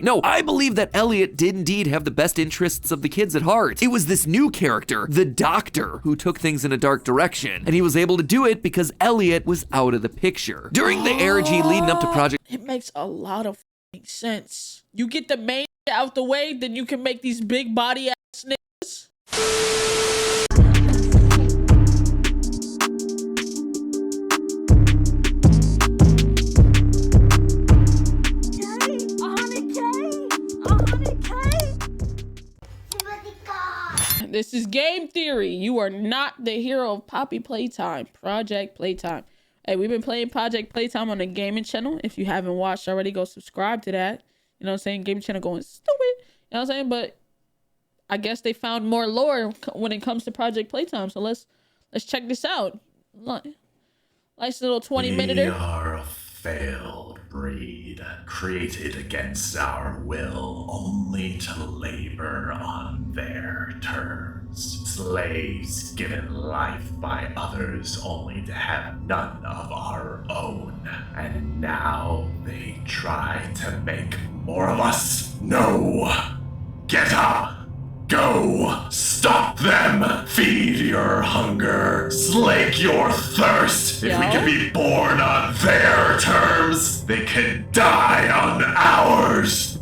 No, I believe that Elliot did indeed have the best interests of the kids at heart. It was this new character, the Doctor, who took things in a dark direction. And he was able to do it because Elliot was out of the picture. During the ARG leading up to Project... It makes a lot of sense. You get the main out the way, then you can make these big body ass niggas. This is game theory. You are not the hero of Poppy Playtime. Project Playtime. Hey, we've been playing Project Playtime on the gaming channel. If you haven't watched already, go subscribe to that. You know what I'm saying? Gaming channel going stupid. You know what I'm saying? But I guess they found more lore when it comes to Project Playtime. So let's check this out. Nice little 20-minute. We are a failed breed, created against our will, only to labor on their terms. Slaves given life by others, only to have none of our own. And now they try to make more of us. No! Get up! Go! Stop them! Feed your hunger! Slake your thirst! If we can be born on their terms, they can die on ours!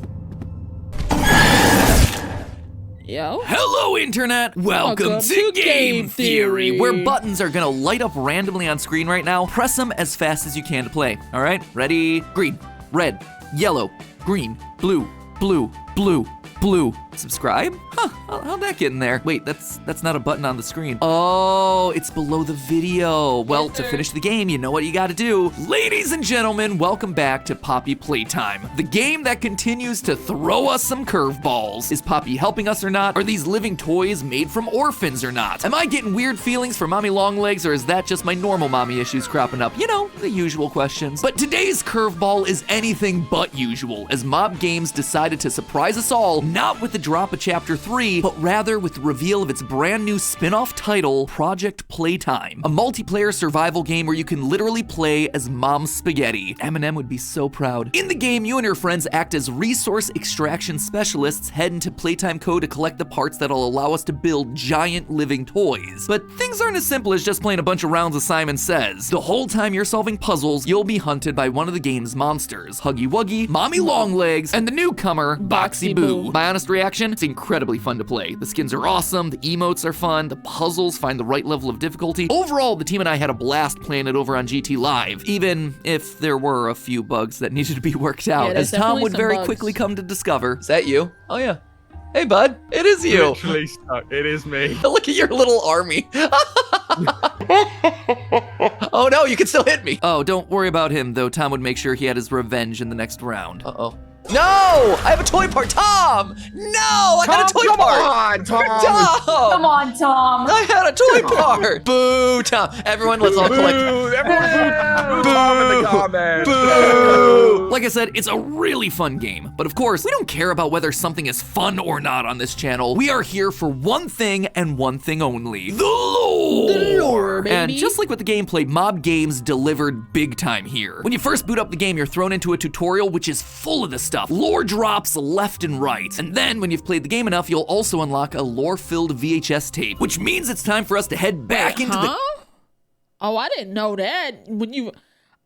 Yo. Hello, Internet! Welcome to Game Theory, where buttons are gonna light up randomly on screen right now. Press them as fast as you can to play. All right? Ready? Green, red, yellow, green, blue, blue, blue, blue. Subscribe? Huh, how'd that get in there? Wait, that's not a button on the screen. Oh, it's below the video. Well, to finish the game, you know what you gotta do. Ladies and gentlemen, welcome back to Poppy Playtime, the game that continues to throw us some curveballs. Is Poppy helping us or not? Are these living toys made from orphans or not? Am I getting weird feelings for Mommy Longlegs, or is that just my normal mommy issues cropping up? You know, the usual questions. But today's curveball is anything but usual, as Mob Games decided to surprise us all, not with the drop of Chapter 3, but rather with the reveal of its brand new spin-off title, Project Playtime, a multiplayer survival game where you can literally play as Mom Spaghetti. Eminem would be so proud. In the game, you and your friends act as resource extraction specialists, head into Playtime Co. to collect the parts that'll allow us to build giant living toys. But things aren't as simple as just playing a bunch of rounds of Simon Says. The whole time you're solving puzzles, you'll be hunted by one of the game's monsters, Huggy Wuggy, Mommy Longlegs, and the newcomer, Boxy Boo. My honest reaction? It's incredibly fun to play. The skins are awesome, the emotes are fun, the puzzles find the right level of difficulty. Overall, the team and I had a blast playing it over on GT Live, even if there were a few bugs that needed to be worked out, as Tom would very quickly come to discover. Is that you? Oh yeah. Hey bud, it is you. Literally stuck. It is me. Look at your little army. Oh no, you can still hit me. Oh, don't worry about him though. Tom would make sure he had his revenge in the next round. Uh-oh. No! I have a toy part! Tom! No! I got a toy part! Come on, Tom! Come on, Tom! I had a toy part! Boo, Tom! Everyone, let's all collect. Boo! Everyone, boo Tom in the comments! Boo! Like I said, it's a really fun game. But of course, we don't care about whether something is fun or not on this channel. We are here for one thing and one thing only. The lore! The lore, baby. And just like with the gameplay, Mob Games delivered big time here. When you first boot up the game, you're thrown into a tutorial which is full of this stuff. Lore drops left and right. And then when you've played the game enough, you'll also unlock a lore-filled VHS tape, which means it's time for us to head back into the... Oh, I didn't know that.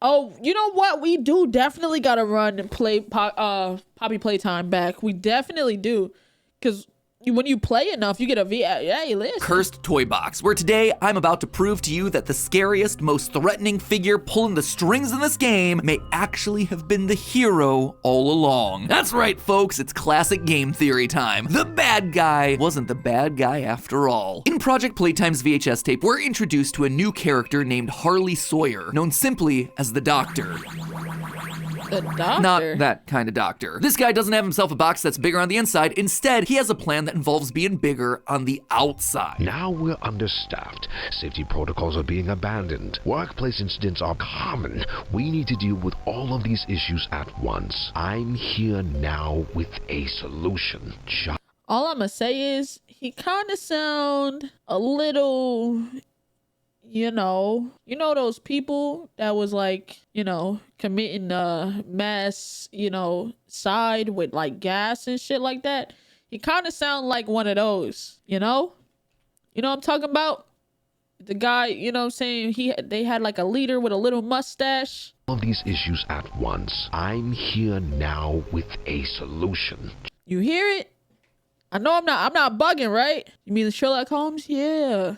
Oh, you know what? We do definitely gotta run and play Poppy Playtime back. We definitely do. Because when you play enough, you get a hey, listen. Cursed toy box, where today I'm about to prove to you that the scariest, most threatening figure pulling the strings in this game may actually have been the hero all along. That's right, folks, it's classic game theory time. The bad guy wasn't the bad guy after all. In Project Playtime's VHS tape, we're introduced to a new character named Harley Sawyer, known simply as the Doctor. The doctor? Not that kind of doctor. This guy doesn't have himself a box that's bigger on the inside. Instead, he has a plan that involves being bigger on the outside. Now we're understaffed. Safety protocols are being abandoned. Workplace incidents are common. We need to deal with all of these issues at once. I'm here now with a solution. All I'm gonna say is he kind of sound a little you know those people that was like, committing mass, side with like gas and shit like that. He kind of sound like one of those, You know what I'm talking about? The guy, what I'm saying, they had like a leader with a little mustache. All of these issues at once. I'm here now with a solution. You hear it? I know I'm not bugging, right? You mean the Sherlock Holmes? Yeah.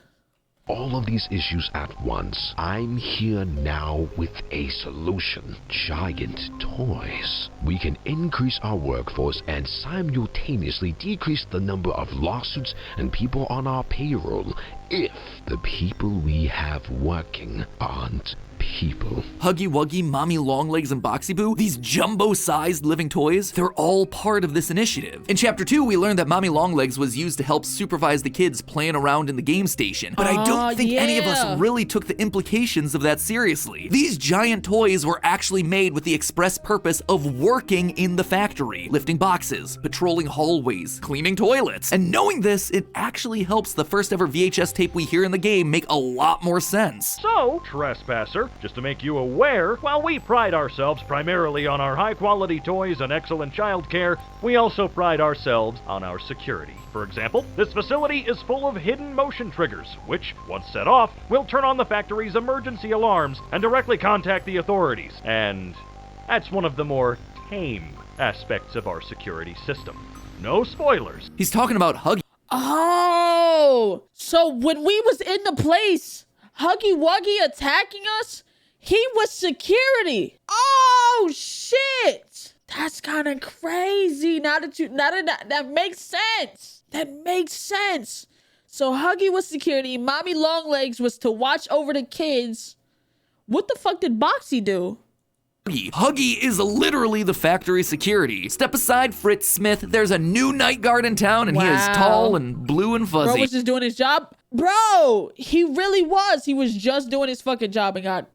All of these issues at once. I'm here now with a solution. Giant toys. We can increase our workforce and simultaneously decrease the number of lawsuits and people on our payroll if the people we have working aren't people. Huggy Wuggy, Mommy Longlegs, and Boxy Boo, these jumbo-sized living toys, they're all part of this initiative. In Chapter 2, we learned that Mommy Longlegs was used to help supervise the kids playing around in the game station, but I don't think any of us really took the implications of that seriously. These giant toys were actually made with the express purpose of working in the factory, lifting boxes, patrolling hallways, cleaning toilets. And knowing this, it actually helps the first ever VHS tape we hear in the game make a lot more sense. So, Trespasser, just to make you aware, while we pride ourselves primarily on our high-quality toys and excellent childcare, we also pride ourselves on our security. For example, this facility is full of hidden motion triggers, which, once set off, will turn on the factory's emergency alarms and directly contact the authorities. And that's one of the more tame aspects of our security system. No spoilers. He's talking about Huggy. Oh, so when we was in the place, Huggy Wuggy attacking us, he was security. Oh shit, that's kind of crazy. That makes sense. That makes sense. So Huggy was security. Mommy Longlegs was to watch over the kids. What the fuck did Boxy do? Huggy is literally the factory security. Step aside, Fritz Smith. There's a new night guard in town, and he is tall and blue and fuzzy. Bro was just doing his job. Bro, he really was. He was just doing his fucking job and got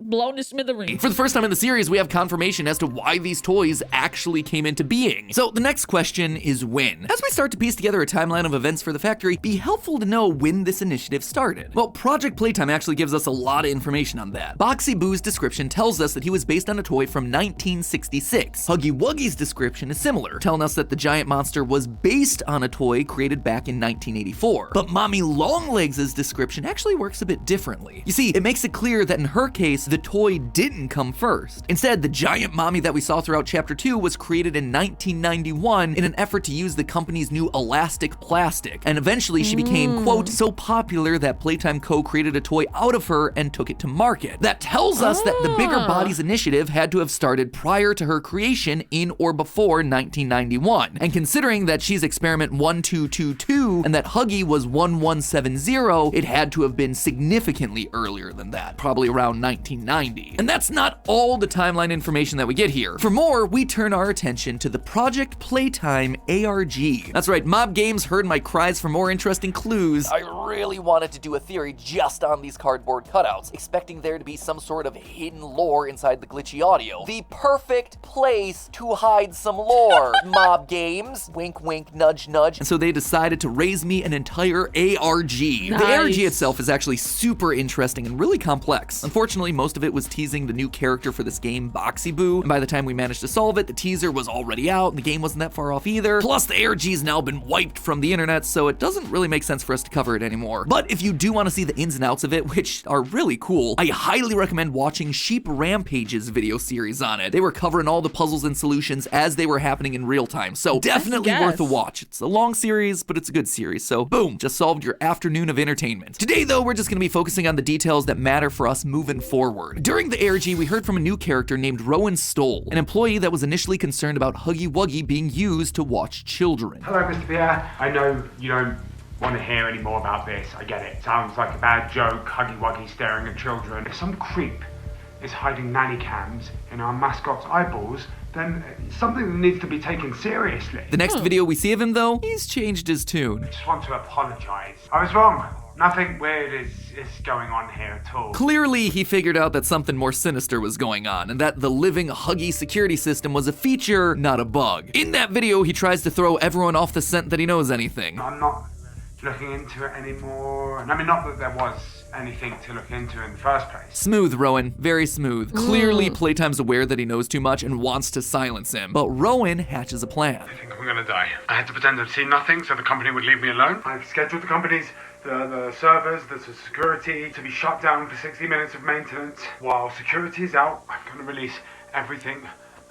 blown to smithereens. For the first time in the series, we have confirmation as to why these toys actually came into being. So the next question is when. As we start to piece together a timeline of events for the factory, be helpful to know when this initiative started. Well, Project Playtime actually gives us a lot of information on that. Boxy Boo's description tells us that he was based on a toy from 1966. Huggy Wuggy's description is similar, telling us that the giant monster was based on a toy created back in 1984. But Mommy Longlegs' description actually works a bit differently. You see, it makes it clear that in her case, the toy didn't come first. Instead, the giant mommy that we saw throughout Chapter 2 was created in 1991 in an effort to use the company's new elastic plastic, and eventually she became, quote, so popular that Playtime Co. created a toy out of her and took it to market. That tells us that the Bigger Bodies initiative had to have started prior to her creation in or before 1991. And considering that she's experiment 1222 and that Huggy was 1170, it had to have been significantly earlier than that, probably around 1990. And that's not all the timeline information that we get here. For more, we turn our attention to the Project Playtime ARG. That's right, Mob Games heard my cries for more interesting clues. I really wanted to do a theory just on these cardboard cutouts, expecting there to be some sort of hidden lore inside the glitchy audio. The perfect place to hide some lore. Mob Games, wink wink, nudge nudge. And so they decided to raise me an entire ARG. The ARG itself is actually super interesting and really complex. Unfortunately, most of it was teasing the new character for this game, Boxy Boo, and by the time we managed to solve it, the teaser was already out and the game wasn't that far off either. Plus, the ARG's now been wiped from the internet, so it doesn't really make sense for us to cover it anymore. But if you do want to see the ins and outs of it, which are really cool, I highly recommend watching Sheep Rampage's video series on it. They were covering all the puzzles and solutions as they were happening in real time, so definitely worth a watch. It's a long series, but it's a good series, so boom, just solved your afternoon of entertainment. Today, though, we're just going to be focusing on the details that matter for us moving forward. During the ARG, we heard from a new character named Rowan Stoll, an employee that was initially concerned about Huggy Wuggy being used to watch children. Hello, Mr. Pierre. I know you don't want to hear any more about this. I get it. Sounds like a bad joke, Huggy Wuggy staring at children. If some creep is hiding nanny cams in our mascot's eyeballs, then it's something that needs to be taken seriously. The next video we see of him, though, he's changed his tune. I just want to apologize. I was wrong. Nothing weird is going on here at all. Clearly, he figured out that something more sinister was going on, and that the living Huggy security system was a feature, not a bug. In that video, he tries to throw everyone off the scent that he knows anything. I'm not looking into it anymore. And I mean, not that there was anything to look into in the first place. Smooth, Rowan. Very smooth. Clearly, Playtime's aware that he knows too much and wants to silence him. But Rowan hatches a plan. I think I'm gonna die. I had to pretend I'd seen nothing so the company would leave me alone. I've scheduled the company's the servers, the security to be shut down for 60 minutes of maintenance. While security is out, I'm gonna release everything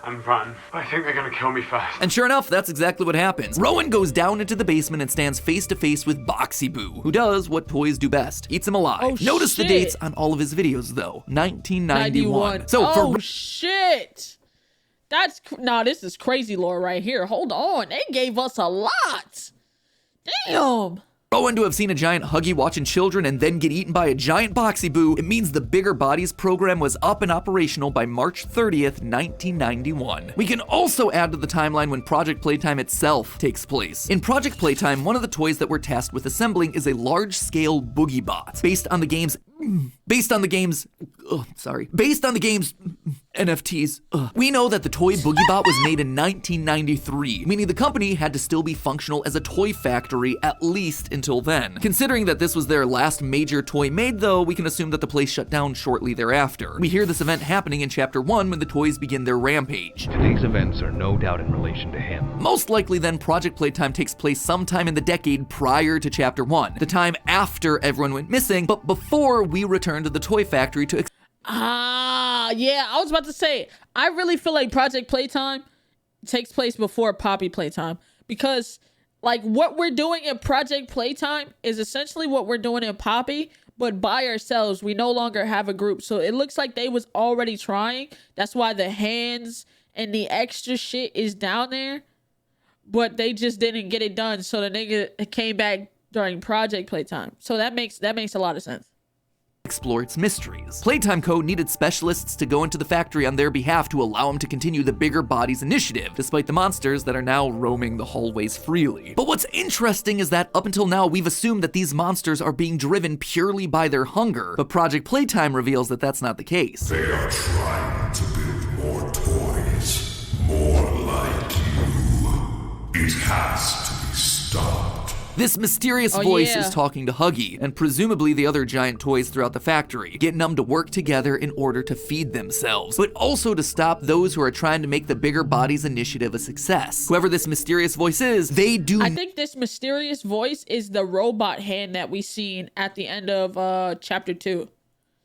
and run. I think they're gonna kill me first. And sure enough, that's exactly what happens. Rowan goes down into the basement and stands face to face with Boxy Boo, who does what toys do best, eats him alive. Oh, Notice the shit. dates on all of his videos though, 1991. So oh shit! This is crazy lore right here. Hold on, they gave us a lot. Damn. Rowan to have seen a giant Huggy watching children and then get eaten by a giant Boxy Boo, it means the Bigger Bodies program was up and operational by March 30th, 1991. We can also add to the timeline when Project Playtime itself takes place. In Project Playtime, one of the toys that we're tasked with assembling is a large-scale boogie bot based on the game's NFTs. We know that the toy Boogie Bot was made in 1993, meaning the company had to still be functional as a toy factory at least until then. Considering that this was their last major toy made though, we can assume that the place shut down shortly thereafter. We hear this event happening in Chapter 1 when the toys begin their rampage. Today's events are no doubt in relation to him. Most likely then, Project Playtime takes place sometime in the decade prior to Chapter 1, the time after everyone went missing, but before we return to the toy factory to Yeah, I was about to say, I really feel like Project Playtime takes place before Poppy Playtime, because like what we're doing in Project Playtime is essentially what we're doing in Poppy, but by ourselves. We no longer have a group. So it looks like they was already trying. That's why the hands and the extra shit is down there, but they just didn't get it done. So the nigga came back during Project Playtime. So that makes a lot of sense. Explore its mysteries. Playtime Co. needed specialists to go into the factory on their behalf to allow them to continue the Bigger Bodies initiative, despite the monsters that are now roaming the hallways freely. But what's interesting is that up until now, we've assumed that these monsters are being driven purely by their hunger, but Project Playtime reveals that that's not the case. They are trying to build more toys, more like you. It has to be stopped. This mysterious voice is talking to Huggy, and presumably the other giant toys throughout the factory, getting them to work together in order to feed themselves, but also to stop those who are trying to make the Bigger Bodies initiative a success. Whoever this mysterious voice is, I think this mysterious voice is the robot hand that we seen at the end of chapter 2.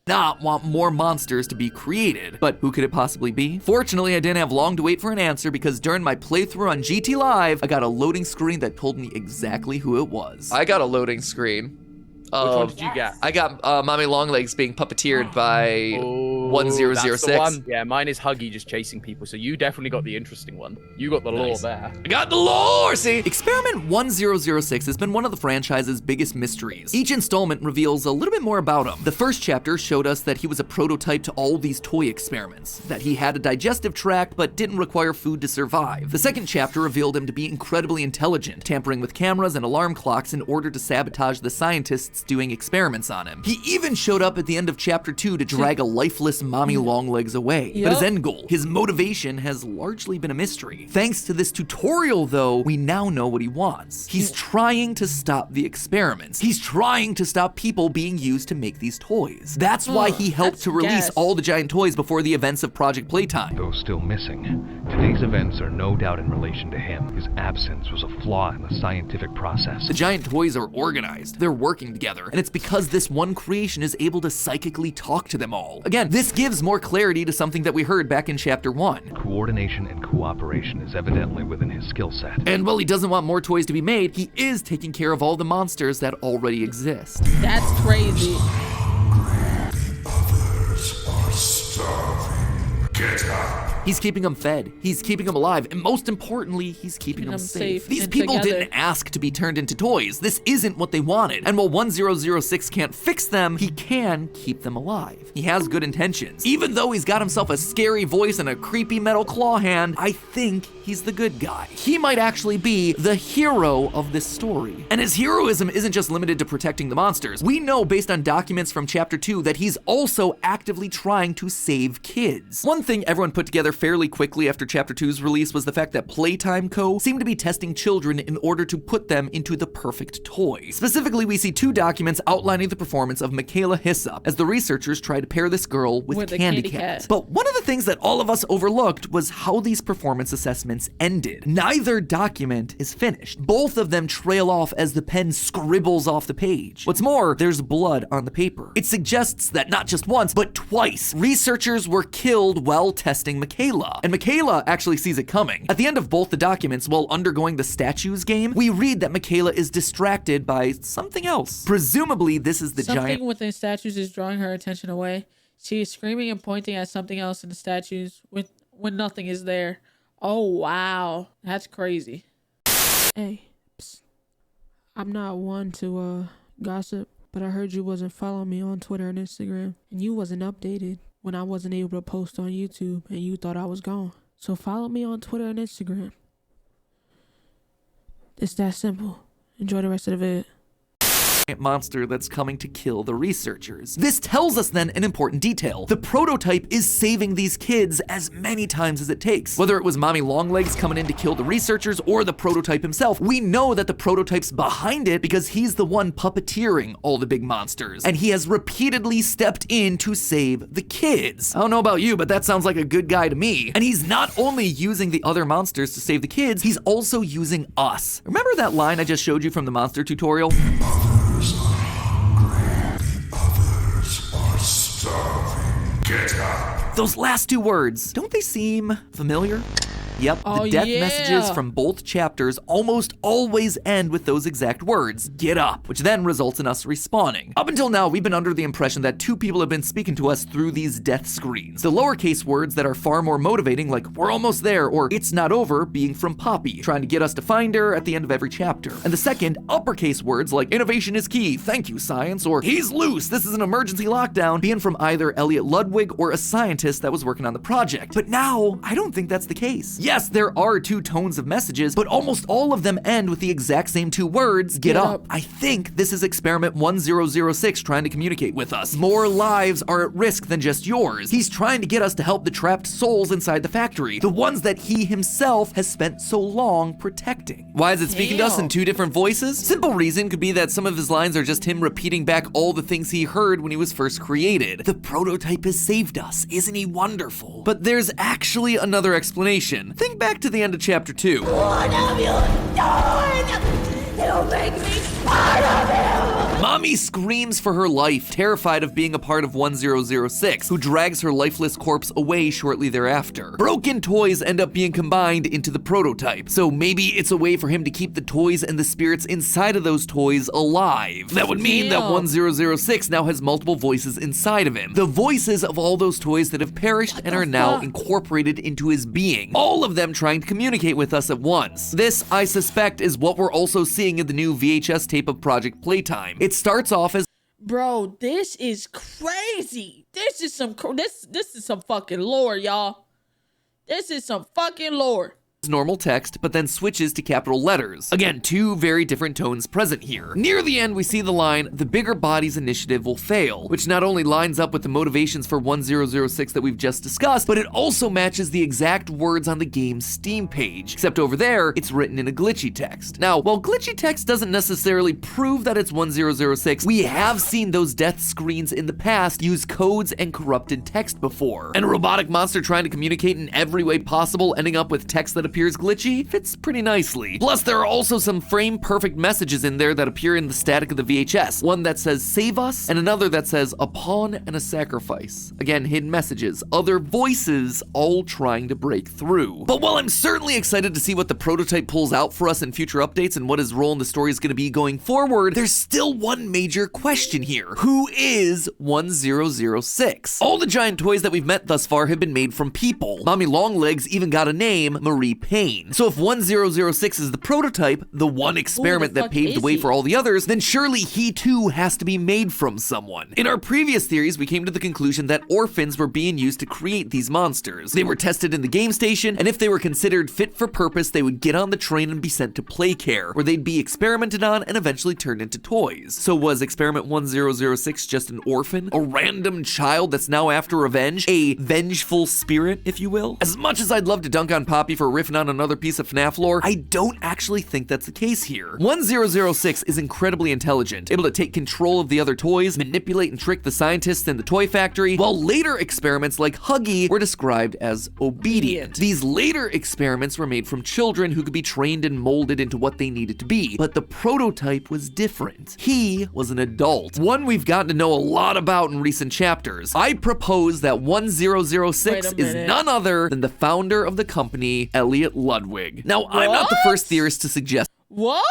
Not want more monsters to be created, but who could it possibly be? Fortunately, I didn't have long to wait for an answer, because during my playthrough on GT Live, I got a loading screen that told me exactly who it was. I got a loading screen. Which one did you get? I got Mommy Longlegs being puppeteered by 1006. That's the one. Yeah, mine is Huggy just chasing people, so you definitely got the interesting one. You got the lore there. I got the lore, see? Experiment 1006 has been one of the franchise's biggest mysteries. Each installment reveals a little bit more about him. The first chapter showed us that he was a prototype to all these toy experiments, that he had a digestive tract but didn't require food to survive. The second chapter revealed him to be incredibly intelligent, tampering with cameras and alarm clocks in order to sabotage the scientists doing experiments on him. He even showed up at the end of chapter 2 to drag a lifeless Mommy Longlegs away. But his end goal, his motivation, has largely been a mystery. Thanks to this tutorial though, we now know what he wants. He's trying to stop the experiments. He's trying to stop people being used to make these toys. That's why he helped to release all the giant toys before the events of Project Playtime. Though still missing, today's events are no doubt in relation to him. His absence was a flaw in the scientific process. The giant toys are organized. They're working together. And it's because this one creation is able to psychically talk to them all. Again, this gives more clarity to something that we heard back in chapter 1. Coordination and cooperation is evidently within his skill set. And while he doesn't want more toys to be made, he is taking care of all the monsters that already exist. That's crazy. Others are starving. Get up. He's keeping them fed, he's keeping them alive, and most importantly, he's keeping them safe. These people didn't ask to be turned into toys. This isn't what they wanted. And while 1006 can't fix them, he can keep them alive. He has good intentions. Even though he's got himself a scary voice and a creepy metal claw hand, I think he's the good guy. He might actually be the hero of this story. And his heroism isn't just limited to protecting the monsters. We know based on documents from chapter 2 that he's also actively trying to save kids. One thing everyone put together fairly quickly after chapter 2's release was the fact that Playtime Co. seemed to be testing children in order to put them into the perfect toy. Specifically, we see 2 documents outlining the performance of Michaela Hyssop as the researchers try to pair this girl with Candy Cat. But one of the things that all of us overlooked was how these performance assessments ended. Neither document is finished. Both of them trail off as the pen scribbles off the page. What's more, there's blood on the paper. It suggests that not just once, but twice, researchers were killed while testing Michaela. And Michaela actually sees it coming. At the end of both the documents, while undergoing the statues game, we read that Michaela is distracted by something else. Presumably, this is the Something within statues is drawing her attention away. She is screaming and pointing at something else in the statues when nothing is there. Oh, wow. That's crazy. Hey, psst. I'm not one to gossip, but I heard you wasn't following me on Twitter and Instagram, and you wasn't updated when I wasn't able to post on YouTube, and you thought I was gone. So follow me on Twitter and Instagram. It's that simple. Enjoy the rest of the vid. monster that's coming to kill the researchers. This tells us then an important detail. The prototype is saving these kids as many times as it takes. Whether it was Mommy Longlegs coming in to kill the researchers or the prototype himself, we know that the prototype's behind it because he's the one puppeteering all the big monsters, and he has repeatedly stepped in to save the kids. I don't know about you, but that sounds like a good guy to me. And he's not only using the other monsters to save the kids, he's also using us. Remember that line I just showed you from the monster tutorial? Others are hungry, others are starving. Get up. Those last two words, don't they seem familiar? Yep, the death messages from both chapters almost always end with those exact words, get up, which then results in us respawning. Up until now, we've been under the impression that two people have been speaking to us through these death screens. The lowercase words that are far more motivating, like we're almost there, or it's not over, being from Poppy, trying to get us to find her at the end of every chapter. And the second, uppercase words like innovation is key, thank you science, or he's loose, this is an emergency lockdown, being from either Elliot Ludwig or a scientist that was working on the project. But now, I don't think that's the case. Yes, there are two tones of messages, but almost all of them end with the exact same two words, get up. I think this is experiment 1006 trying to communicate with us. More lives are at risk than just yours. He's trying to get us to help the trapped souls inside the factory, the ones that he himself has spent so long protecting. Why is it speaking to us in two different voices? Simple reason could be that some of his lines are just him repeating back all the things he heard when he was first created. The prototype has saved us, isn't he wonderful? But there's actually another explanation. Think back to the end of chapter 2. What have you done? It'll make me part of him! Mommy screams for her life, terrified of being a part of 1006, who drags her lifeless corpse away shortly thereafter. Broken toys end up being combined into the prototype, so maybe it's a way for him to keep the toys and the spirits inside of those toys alive. That would mean that 1006 now has multiple voices inside of him. The voices of all those toys that have perished and are now incorporated into his being. All of them trying to communicate with us at once. This, I suspect, is what we're also seeing in the new VHS tape of Project Playtime. It starts off as, bro, this is crazy. This is some fucking lore, y'all. This is some fucking lore. Normal text, but then switches to capital letters. Again, two very different tones present here. Near the end, we see the line, the bigger body's initiative will fail, which not only lines up with the motivations for 1006 that we've just discussed, but it also matches the exact words on the game's Steam page, except over there, it's written in a glitchy text. Now, while glitchy text doesn't necessarily prove that it's 1006, we have seen those death screens in the past use codes and corrupted text before. And a robotic monster trying to communicate in every way possible, ending up with text that appears glitchy, fits pretty nicely. Plus, there are also some frame-perfect messages in there that appear in the static of the VHS. One that says, save us, and another that says, a pawn and a sacrifice. Again, hidden messages, other voices, all trying to break through. But while I'm certainly excited to see what the prototype pulls out for us in future updates and what his role in the story is going to be going forward, there's still one major question here. Who is 1006? All the giant toys that we've met thus far have been made from people. Mommy Longlegs even got a name, Marie pain. So if 1006 is the prototype, the one experiment that paved the way for all the others, then surely he too has to be made from someone. In our previous theories, we came to the conclusion that orphans were being used to create these monsters. They were tested in the game station, and if they were considered fit for purpose, they would get on the train and be sent to play care, where they'd be experimented on and eventually turned into toys. So was experiment 1006 just an orphan? A random child that's now after revenge? A vengeful spirit, if you will? As much as I'd love to dunk on Poppy for riffing on another piece of FNAF lore, I don't actually think that's the case here. 1006 is incredibly intelligent, able to take control of the other toys, manipulate and trick the scientists in the toy factory, while later experiments like Huggy were described as obedient. These later experiments were made from children who could be trained and molded into what they needed to be, but the prototype was different. He was an adult, one we've gotten to know a lot about in recent chapters. I propose that 1006 is none other than the founder of the company, Elliot Ludwig. Now, I'm not the first theorist to suggest. What?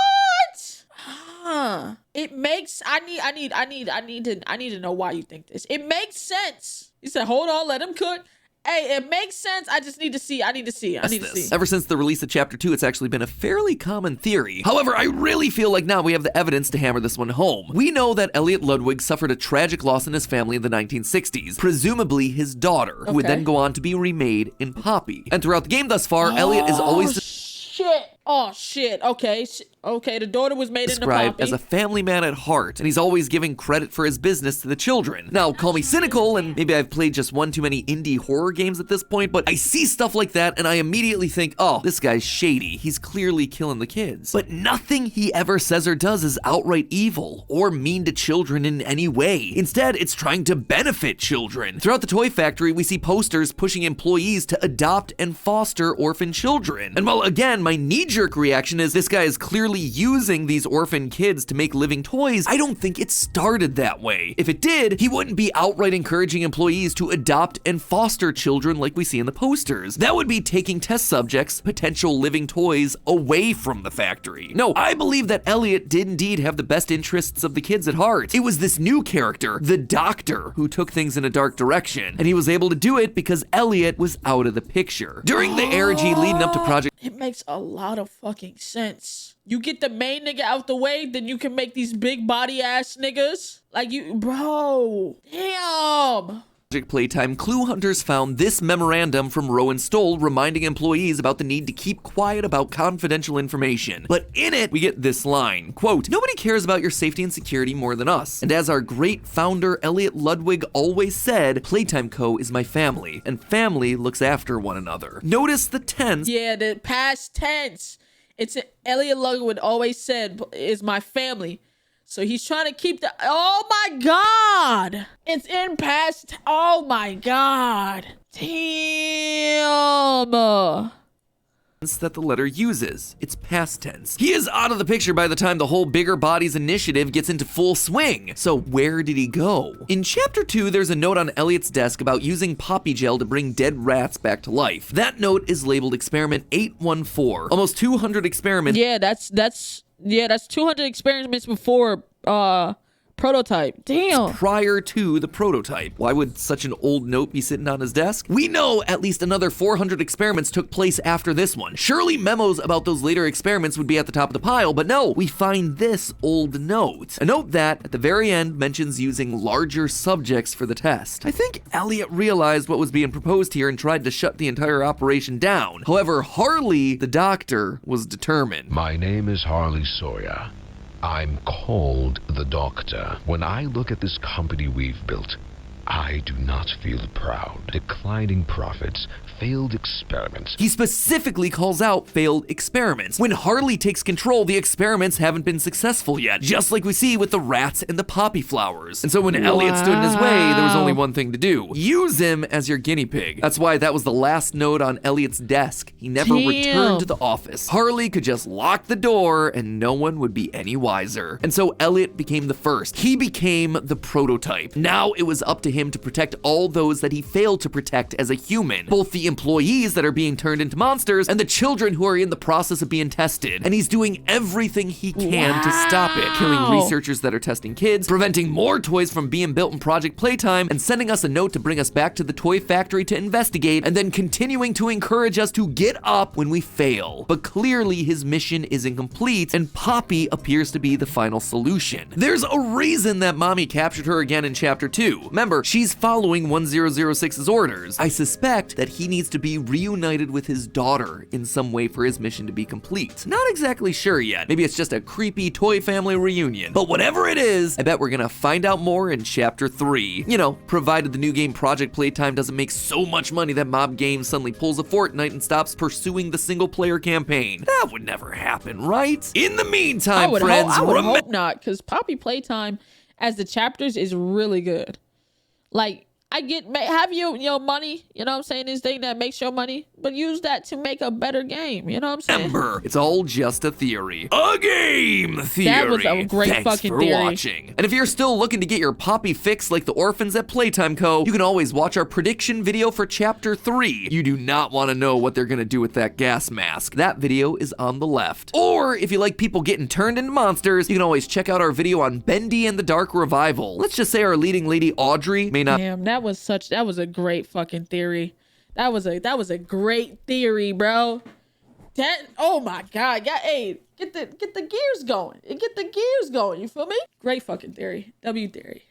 Huh. It makes, I need to know why you think this. It makes sense. You said, hold on, let him cook. Hey, it makes sense. I need to see. Ever since the release of Chapter 2, it's actually been a fairly common theory. However, I really feel like now we have the evidence to hammer this one home. We know that Elliot Ludwig suffered a tragic loss in his family in the 1960s, presumably his daughter, who would then go on to be remade in Poppy. And throughout the game thus far, Elliot is always... shit. Okay, the daughter was made into described Poppy. as a family man at heart, and he's always giving credit for his business to the children. Now, call me cynical, and maybe I've played just one too many indie horror games at this point, but I see stuff like that, and I immediately think, oh, this guy's shady. He's clearly killing the kids. But nothing he ever says or does is outright evil, or mean to children in any way. Instead, it's trying to benefit children. Throughout the toy factory, we see posters pushing employees to adopt and foster orphan children. And while, again, my knee-jerk reaction is this guy is clearly using these orphan kids to make living toys, I don't think it started that way. If it did, he wouldn't be outright encouraging employees to adopt and foster children like we see in the posters. That would be taking test subjects, potential living toys, away from the factory. No, I believe that Elliot did indeed have the best interests of the kids at heart. It was this new character, the Doctor, who took things in a dark direction, and he was able to do it because Elliot was out of the picture. During the ARG leading up to Project... It makes a lot of fucking sense. You get the main nigga out the way, then you can make these big body ass niggas. Like you, bro. Damn. Playtime, clue hunters found this memorandum from Rowan Stoll reminding employees about the need to keep quiet about confidential information. But in it, we get this line, quote, "Nobody cares about your safety and security more than us. And as our great founder Elliot Ludwig always said, Playtime Co. is my family, and family looks after one another." Notice the tense. Yeah, the past tense. It's Elliot Ludwig always said, is my family. So he's trying to keep the, oh my God. It's in past, oh my God. Damn. That the letter uses. It's past tense. He is out of the picture by the time the whole Bigger Bodies initiative gets into full swing. So where did he go? In Chapter 2, there's a note on Elliot's desk about using poppy gel to bring dead rats back to life. That note is labeled Experiment 814. Almost 200 experiments. Yeah, that's 200 experiments before prototype. Damn. Prior to the prototype. Why would such an old note be sitting on his desk? We know at least another 400 experiments took place after this one. Surely memos about those later experiments would be at the top of the pile, but no, we find this old note. A note that, at the very end, mentions using larger subjects for the test. I think Elliot realized what was being proposed here and tried to shut the entire operation down. However, Harley, the doctor, was determined. My name is Harley Sawyer. I'm called the Doctor. When I look at this company we've built, I do not feel proud. Declining profits, failed experiments. He specifically calls out failed experiments. When Harley takes control, the experiments haven't been successful yet, just like we see with the rats and the poppy flowers. And so when Elliot stood in his way, there was only one thing to do. Use him as your guinea pig. That's why that was the last note on Elliot's desk. He never returned to the office. Harley could just lock the door and no one would be any wiser. And so Elliot became the first. He became the prototype. Now it was up to him him to protect all those that he failed to protect as a human, both the employees that are being turned into monsters and the children who are in the process of being tested. And he's doing everything he can to stop it, killing researchers that are testing kids, preventing more toys from being built in Project Playtime, and sending us a note to bring us back to the toy factory to investigate, and then continuing to encourage us to get up when we fail. But clearly his mission is incomplete, and Poppy appears to be the final solution. There's a reason that Mommy captured her again in Chapter 2. Remember, she's following 1006's orders. I suspect that he needs to be reunited with his daughter in some way for his mission to be complete. Not exactly sure yet. Maybe it's just a creepy toy family reunion. But whatever it is, I bet we're gonna find out more in Chapter 3. You know, provided the new game Project Playtime doesn't make so much money that Mob Games suddenly pulls a Fortnite and stops pursuing the single-player campaign. That would never happen, right? In the meantime, friends, I would hope not, because Poppy Playtime as the chapters is really good. Like, I get, have your money, you know what I'm saying, this thing that makes your money, but use that to make a better game, you know what I'm saying? Remember, it's all just a theory. A game theory! That was a great Thanks fucking for theory. watching. And if you're still looking to get your Poppy fix like the orphans at Playtime Co., you can always watch our prediction video for Chapter 3. You do not want to know what they're gonna do with that gas mask. That video is on the left. Or, if you like people getting turned into monsters, you can always check out our video on Bendy and the Dark Revival. Let's just say our leading lady, Audrey, may not— Damn, that was a great fucking theory. That was a great theory, bro. Oh my god, hey, get the gears going. Get the gears going, you feel me? Great fucking theory. W theory.